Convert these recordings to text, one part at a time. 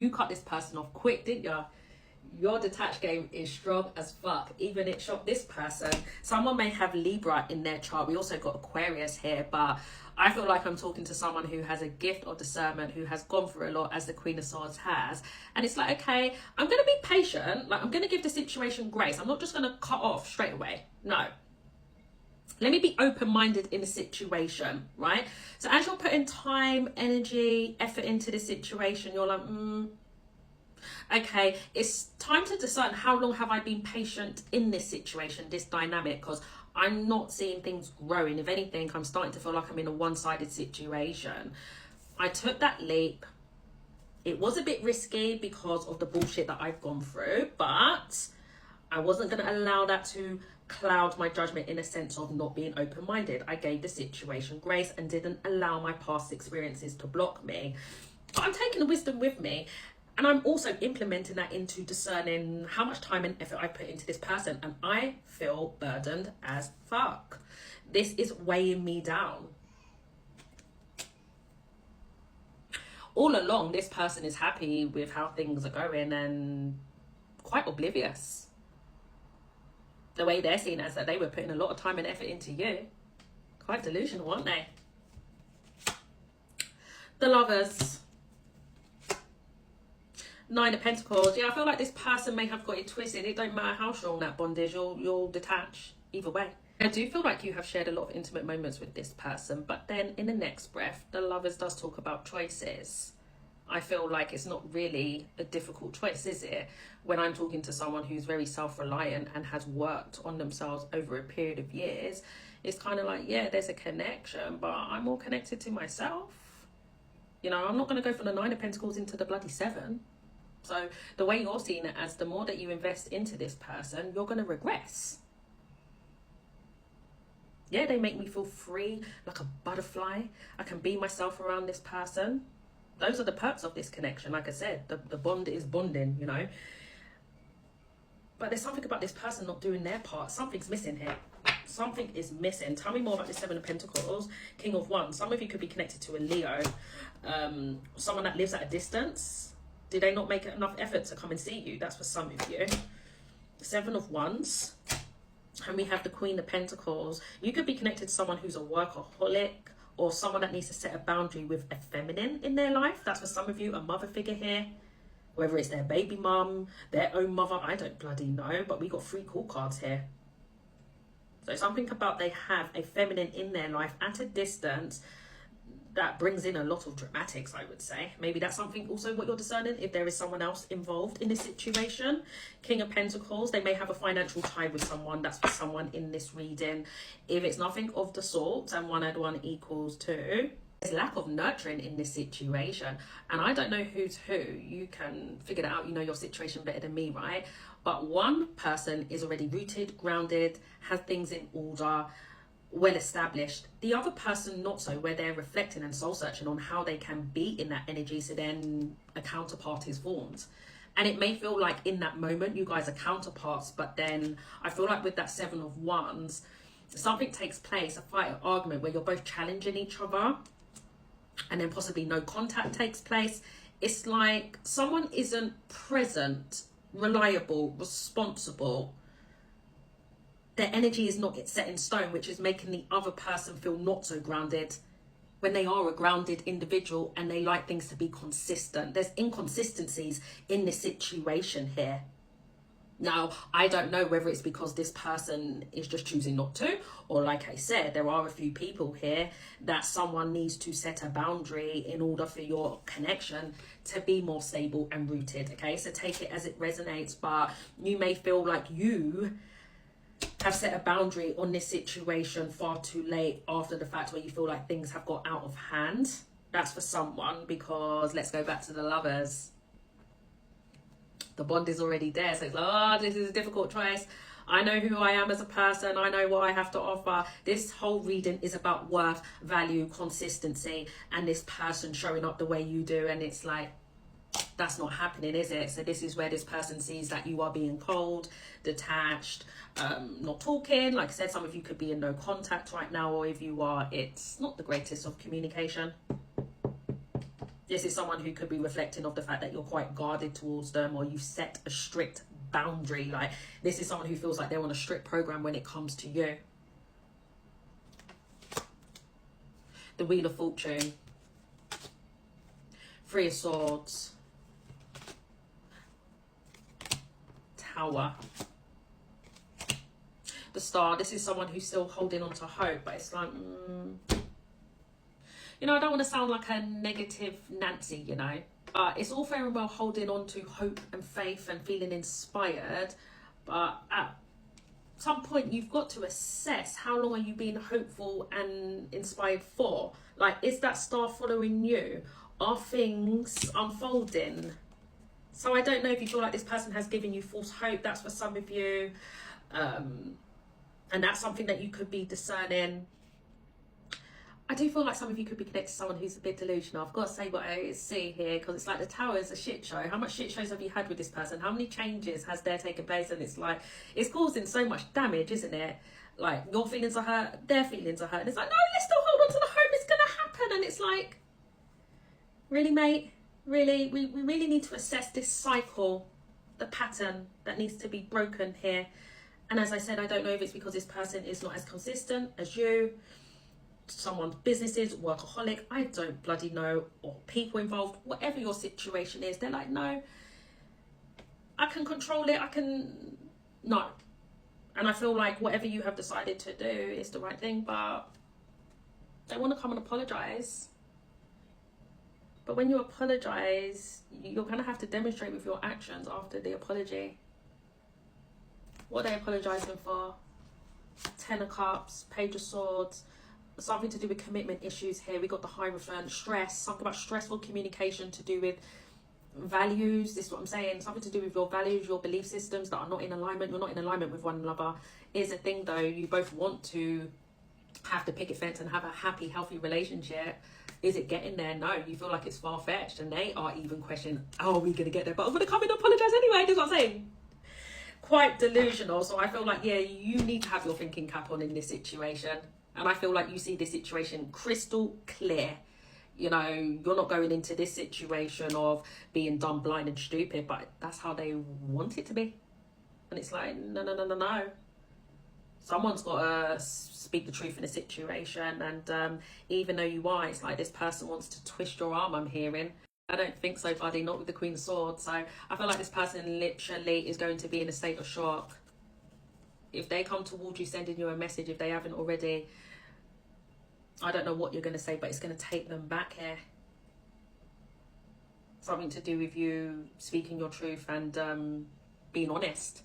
You cut this person off quick, didn't you? Your detached game is strong as fuck. Even it shocked this person. Someone may have Libra in their chart. We also got Aquarius here, but I feel like I'm talking to someone who has a gift of discernment, who has gone through a lot, as the Queen of Swords has. And it's like, okay, I'm going to be patient. Like, I'm going to give the situation grace. I'm not just going to cut off straight away. No. Let me be open-minded in the situation, right? So as you're putting time, energy, effort into this situation, you're like, okay, it's time to discern how long have I been patient in this situation, this dynamic, because I'm not seeing things growing. If anything, I'm starting to feel like I'm in a one-sided situation. I took that leap. It was a bit risky because of the bullshit that I've gone through, but I wasn't going to allow that to cloud my judgment in a sense of not being open-minded. I gave the situation grace and didn't allow my past experiences to block me. But I'm taking the wisdom with me, and I'm also implementing that into discerning how much time and effort I put into this person, and I feel burdened as fuck. This is weighing me down. All along, this person is happy with how things are going and quite oblivious. The way they're seen as that they were putting a lot of time and effort into you. Quite delusional, aren't they? The Lovers. Nine of Pentacles. Yeah, I feel like this person may have got it twisted. It don't matter how strong that bond is, you'll detach either way. I do feel like you have shared a lot of intimate moments with this person, but then in the next breath, the Lovers does talk about choices. I feel like it's not really a difficult choice, is it? When I'm talking to someone who's very self-reliant and has worked on themselves over a period of years, it's kind of like, yeah, there's a connection, but I'm more connected to myself. You know, I'm not going to go from the Nine of Pentacles into the bloody Seven. So the way you're seeing it as the more that you invest into this person, you're going to regress. Yeah, they make me feel free, like a butterfly. I can be myself around this person. Those are the perks of this connection. Like I said, the bond is bonding, you know. But there's something about this person not doing their part. Something's missing here. Something is missing. Tell me more about the Seven of Pentacles, King of Wands. Some of you could be connected to a Leo. Someone that lives at a distance. Did they not make enough effort to come and see you? That's for some of you. Seven of Wands. And we have the Queen of Pentacles. You could be connected to someone who's a workaholic, or someone that needs to set a boundary with a feminine in their life. That's for some of you, a mother figure here. Whether it's their baby mum, their own mother, I don't bloody know. But we got 3 cool cards here. So something about they have a feminine in their life at a distance that brings in a lot of dramatics, I would say. Maybe that's something also what you're discerning, if there is someone else involved in this situation. King of Pentacles, they may have a financial tie with someone. That's for someone in this reading. If it's nothing of the sort and 1 + 1 = 2, there's lack of nurturing in this situation. And I don't know who's who. You can figure that out. You know your situation better than me, right? But one person is already rooted, grounded, has things in order, well established. The other person not so, where they're reflecting and soul searching on how they can be in that energy, so then a counterpart is formed. And it may feel like in that moment you guys are counterparts, but then I feel like with that Seven of Wands, something takes place, a fight, an argument where you're both challenging each other, and then possibly no contact takes place. It's like someone isn't present, reliable, responsible. Their energy is not set in stone, which is making the other person feel not so grounded when they are a grounded individual and they like things to be consistent. There's inconsistencies in this situation here. Now, I don't know whether it's because this person is just choosing not to, or like I said, there are a few people here that someone needs to set a boundary in order for your connection to be more stable and rooted, okay? So take it as it resonates, but you may feel like you have set a boundary on this situation far too late after the fact, where you feel like things have got out of hand. That's for someone, because let's go back to the Lovers. The bond is already there, so it's like, oh, this is a difficult choice. I know who I am as a person. I know what I have to offer. This whole reading is about worth, value, consistency, and this person showing up the way you do. And it's like, that's not happening, is it? So this is where this person sees that you are being cold, detached, not talking. Like I said, some of you could be in no contact right now, or if you are, it's not the greatest of communication. This is someone who could be reflecting of the fact that you're quite guarded towards them, or you've set a strict boundary. Like, this is someone who feels like they're on a strict program when it comes to you. The Wheel of Fortune. Three of Swords. Tower. The Star. This is someone who's still holding on to hope, but it's like, you know, I don't want to sound like a negative Nancy, you know, but it's all fair and well holding on to hope and faith and feeling inspired, but at some point you've got to assess how long are you being hopeful and inspired for. Like, is that star following you? Are things unfolding? So I don't know if you feel like this person has given you false hope. That's for some of you, and that's something that you could be discerning. I do feel like some of you could be connected to someone who's a bit delusional. I've got to say what I see here, because it's like the Tower is a shit show. How much shit shows have you had with this person? How many changes has there taken place? And it's like, it's causing so much damage, isn't it? Like, your feelings are hurt, their feelings are hurt. And it's like, no, let's still hold on to the hope. It's going to happen. And it's like, really, mate? Really? We really need to assess this cycle, the pattern that needs to be broken here. And as I said, I don't know if it's because this person is not as consistent as you, someone's businesses, workaholic, I don't bloody know, or people involved, whatever your situation is, they're like, no, I can control it, no. And I feel like whatever you have decided to do is the right thing, but they want to come and apologise. But when you apologise, you're going to have to demonstrate with your actions after the apology. What are they apologising for? Ten of Cups, Page of Swords, something to do with commitment issues here. We got the Hierophant, stress, something about stressful communication to do with values. This is what I'm saying, something to do with your values, your belief systems that are not in alignment. You're not in alignment with one another. Is a thing though. You both want to have the picket fence and have a happy, healthy relationship. Is it getting there? No, you feel like it's far-fetched, and they are even questioning, oh, are we going to get there? But I'm going to come in and apologise anyway. That's what I'm saying. Quite delusional. So I feel like, yeah, you need to have your thinking cap on in this situation. And I feel like you see this situation crystal clear. You know, you're not going into this situation of being dumb, blind and stupid, but that's how they want it to be. And it's like, no. Someone's got to speak the truth in a situation. And even though you are, it's like this person wants to twist your arm, I'm hearing. I don't think so, buddy, not with the Queen of Swords. So I feel like this person literally is going to be in a state of shock. If they come towards you sending you a message, if they haven't already, I don't know what you're going to say, but it's going to take them back here. Something to do with you speaking your truth and being honest.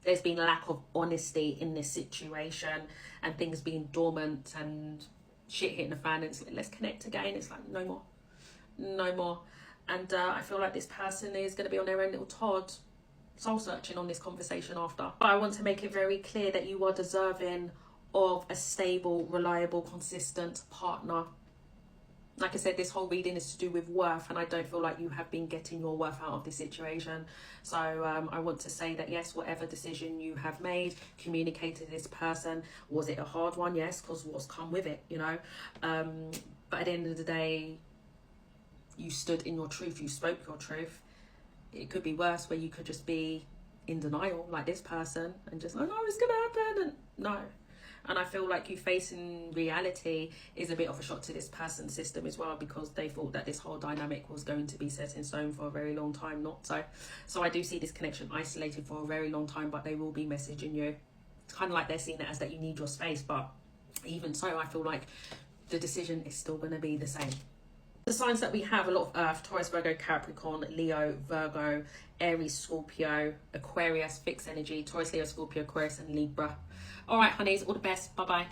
There's been lack of honesty in this situation and things being dormant and shit hitting the fan. And it's like, let's connect again. It's like, no more. No more. And I feel like this person is going to be on their own little Todd, soul searching on this conversation after. But I want to make it very clear that you are deserving of a stable, reliable, consistent partner. Like I said, this whole reading is to do with worth, and I don't feel like you have been getting your worth out of this situation. So I want to say that yes, whatever decision you have made, communicate to this person. Was it a hard one? Yes, because what's come with it, you know. But at the end of the day, you stood in your truth, you spoke your truth. It could be worse, where you could just be in denial like this person and just like, oh, it's gonna happen, and no. And I feel like you facing reality is a bit of a shock to this person's system as well, because they thought that this whole dynamic was going to be set in stone for a very long time, not so. So I do see this connection isolated for a very long time, but they will be messaging you. It's kind of like they're seeing it as that you need your space, but even so, I feel like the decision is still going to be the same. The signs that we have, a lot of Earth, Taurus, Virgo, Capricorn, Leo, Virgo, Aries, Scorpio, Aquarius, fixed energy, Taurus, Leo, Scorpio, Aquarius and Libra. All right, honeys, all the best. Bye-bye.